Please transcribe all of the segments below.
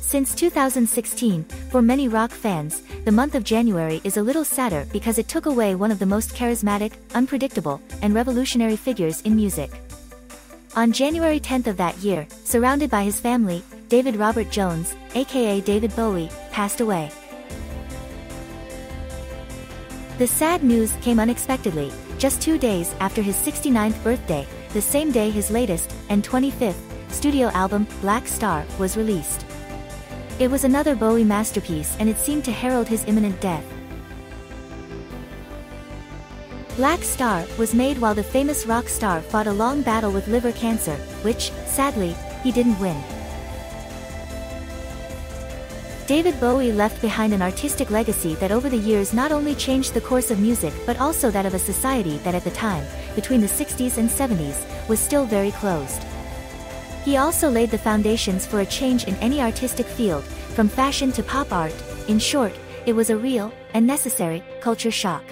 Since 2016, for many rock fans, the month of January is a little sadder because it took away one of the most charismatic, unpredictable, and revolutionary figures in music. On January 10th of that year, surrounded by his family, David Robert Jones, aka David Bowie, passed away. The sad news came unexpectedly, just 2 days after his 69th birthday, the same day his latest, and 25th, studio album, Black Star, was released. It was another Bowie masterpiece and it seemed to herald his imminent death. Black Star was made while the famous rock star fought a long battle with liver cancer, which, sadly, he didn't win. David Bowie left behind an artistic legacy that over the years not only changed the course of music but also that of a society that at the time, between the 60s and 70s, was still very closed. He also laid the foundations for a change in any artistic field, from fashion to pop art. In short, it was a real, and necessary, culture shock.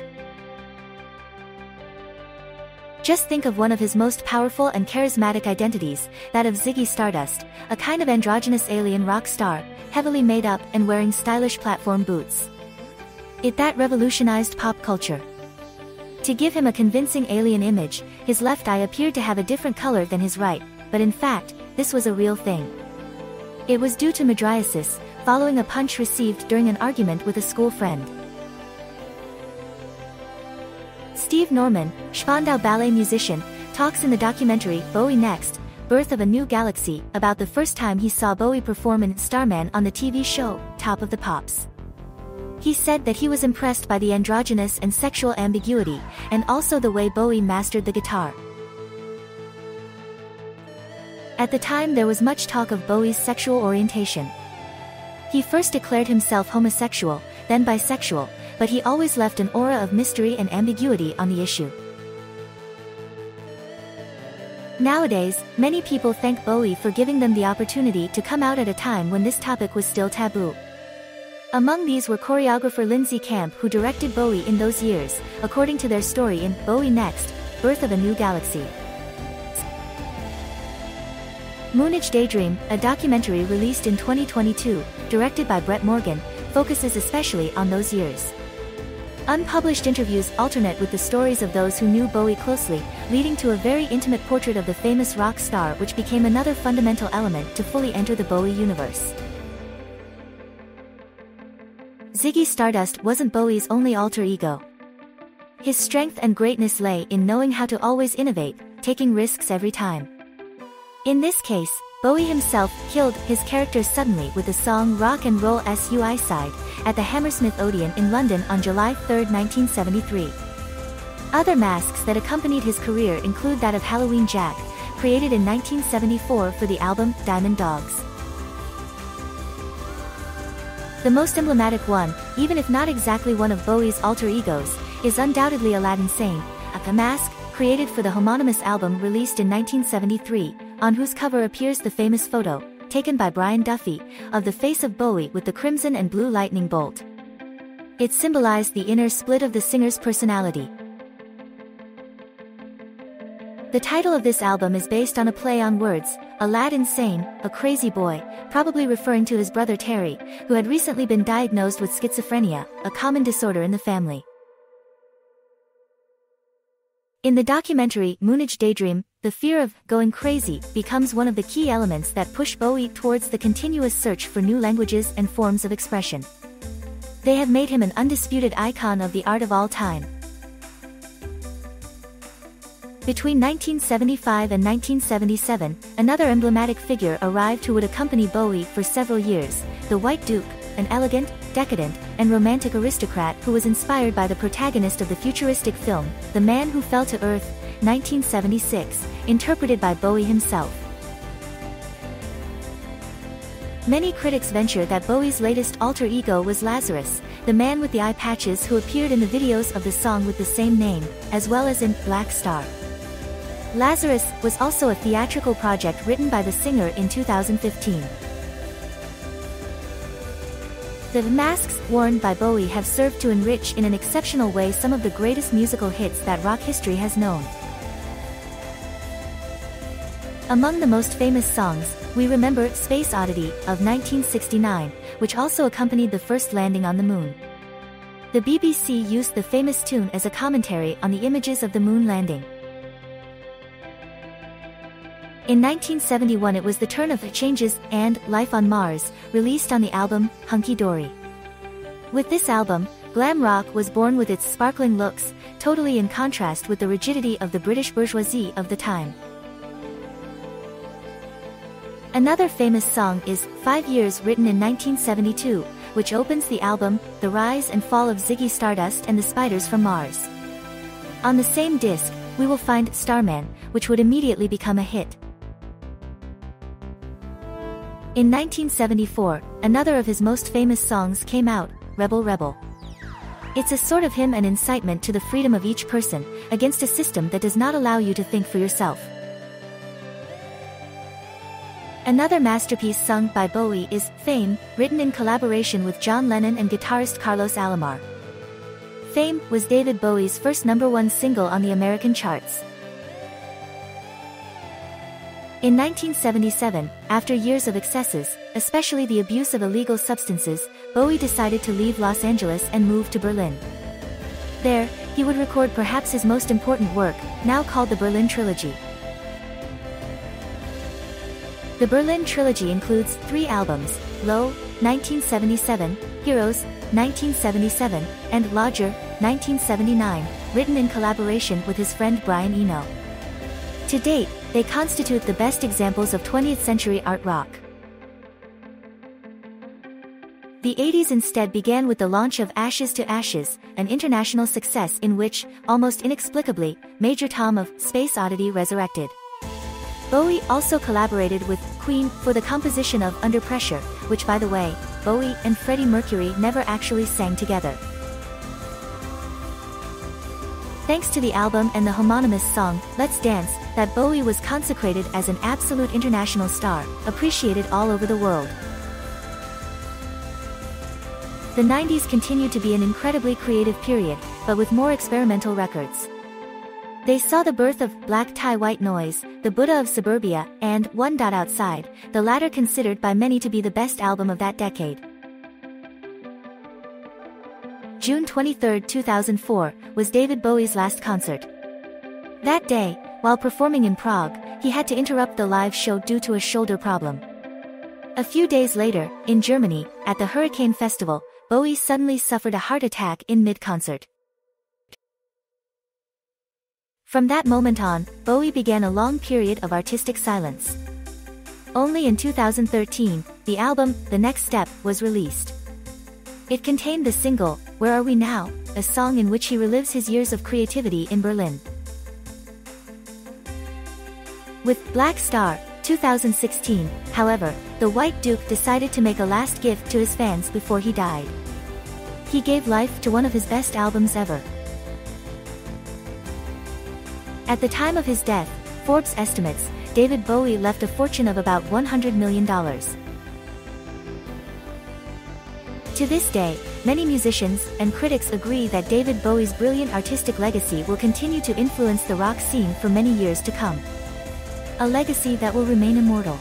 Just think of one of his most powerful and charismatic identities, that of Ziggy Stardust, a kind of androgynous alien rock star, heavily made up and wearing stylish platform boots. That revolutionized pop culture. To give him a convincing alien image, his left eye appeared to have a different color than his right, but in fact, this was a real thing. It was due to mydriasis, following a punch received during an argument with a school friend. Steve Norman, Spandau ballet musician, talks in the documentary Bowie Next, Birth of a New Galaxy about the first time he saw Bowie perform in Starman on the TV show, Top of the Pops. He said that he was impressed by the androgynous and sexual ambiguity, and also the way Bowie mastered the guitar. At the time there was much talk of Bowie's sexual orientation. He first declared himself homosexual, then bisexual, but he always left an aura of mystery and ambiguity on the issue. Nowadays, many people thank Bowie for giving them the opportunity to come out at a time when this topic was still taboo. Among these were choreographer Lindsay Camp, who directed Bowie in those years, according to their story in Bowie Next, Birth of a New Galaxy. Moonage Daydream, a documentary released in 2022, directed by Brett Morgan, focuses especially on those years. Unpublished interviews alternate with the stories of those who knew Bowie closely, leading to a very intimate portrait of the famous rock star, which became another fundamental element to fully enter the Bowie universe. Ziggy Stardust wasn't Bowie's only alter ego. His strength and greatness lay in knowing how to always innovate, taking risks every time. In this case, Bowie himself killed his character suddenly with the song Rock and Roll Suicide at the Hammersmith Odeon in London on July 3, 1973. Other masks that accompanied his career include that of Halloween Jack, created in 1974 for the album Diamond Dogs. The most emblematic one, even if not exactly one of Bowie's alter egos, is undoubtedly Aladdin Sane, a mask created for the homonymous album released in 1973, on whose cover appears the famous photo, taken by Brian Duffy, of the face of Bowie with the crimson and blue lightning bolt. It symbolized the inner split of the singer's personality. The title of this album is based on a play on words, Aladdin Sane, a crazy boy, probably referring to his brother Terry, who had recently been diagnosed with schizophrenia, a common disorder in the family. In the documentary Moonage Daydream, the fear of going crazy becomes one of the key elements that push Bowie towards the continuous search for new languages and forms of expression. They have made him an undisputed icon of the art of all time. Between 1975 and 1977, another emblematic figure arrived who would accompany Bowie for several years, the White Duke, an elegant, decadent, and romantic aristocrat who was inspired by the protagonist of the futuristic film, The Man Who Fell to Earth, 1976, interpreted by Bowie himself. Many critics venture that Bowie's latest alter ego was Lazarus, the man with the eye patches who appeared in the videos of the song with the same name, as well as in Black Star. Lazarus was also a theatrical project written by the singer in 2015. The masks worn by Bowie have served to enrich in an exceptional way some of the greatest musical hits that rock history has known. Among the most famous songs, we remember Space Oddity of 1969, which also accompanied the first landing on the moon. The BBC used the famous tune as a commentary on the images of the moon landing. In 1971 it was the turn of Changes and Life on Mars, released on the album Hunky Dory. With this album, glam rock was born with its sparkling looks, totally in contrast with the rigidity of the British bourgeoisie of the time. Another famous song is 5 Years, written in 1972, which opens the album The Rise and Fall of Ziggy Stardust and the Spiders from Mars. On the same disc, we will find Starman, which would immediately become a hit. In 1974, another of his most famous songs came out, Rebel Rebel. It's a sort of hymn and incitement to the freedom of each person, against a system that does not allow you to think for yourself. Another masterpiece sung by Bowie is Fame, written in collaboration with John Lennon and guitarist Carlos Alomar. Fame was David Bowie's first #1 single on the American charts. In 1977, after years of excesses, especially the abuse of illegal substances, Bowie decided to leave Los Angeles and move to Berlin. There, he would record perhaps his most important work, now called the Berlin Trilogy. The Berlin Trilogy includes 3 albums, Low, 1977, Heroes, 1977, and Lodger, 1979, written in collaboration with his friend Brian Eno. To date, they constitute the best examples of 20th-century art rock. The 80s instead began with the launch of Ashes to Ashes, an international success in which, almost inexplicably, Major Tom of Space Oddity resurrected. Bowie also collaborated with Queen for the composition of Under Pressure, which, by the way, Bowie and Freddie Mercury never actually sang together. Thanks to the album and the homonymous song, Let's Dance, that Bowie was consecrated as an absolute international star, appreciated all over the world. The 90s continued to be an incredibly creative period, but with more experimental records. They saw the birth of Black Tie White Noise, The Buddha of Suburbia, and One Dot Outside, the latter considered by many to be the best album of that decade. June 23, 2004, was David Bowie's last concert. That day, while performing in Prague, he had to interrupt the live show due to a shoulder problem. A few days later, in Germany, at the Hurricane Festival, Bowie suddenly suffered a heart attack in mid-concert. From that moment on, Bowie began a long period of artistic silence. Only in 2013, the album, The Next Step, was released. It contained the single, Where Are We Now?, a song in which he relives his years of creativity in Berlin. With Black Star, 2016, however, the White Duke decided to make a last gift to his fans before he died. He gave life to one of his best albums ever. At the time of his death, Forbes estimates, David Bowie left a fortune of about $100 million. To this day, many musicians and critics agree that David Bowie's brilliant artistic legacy will continue to influence the rock scene for many years to come. A legacy that will remain immortal.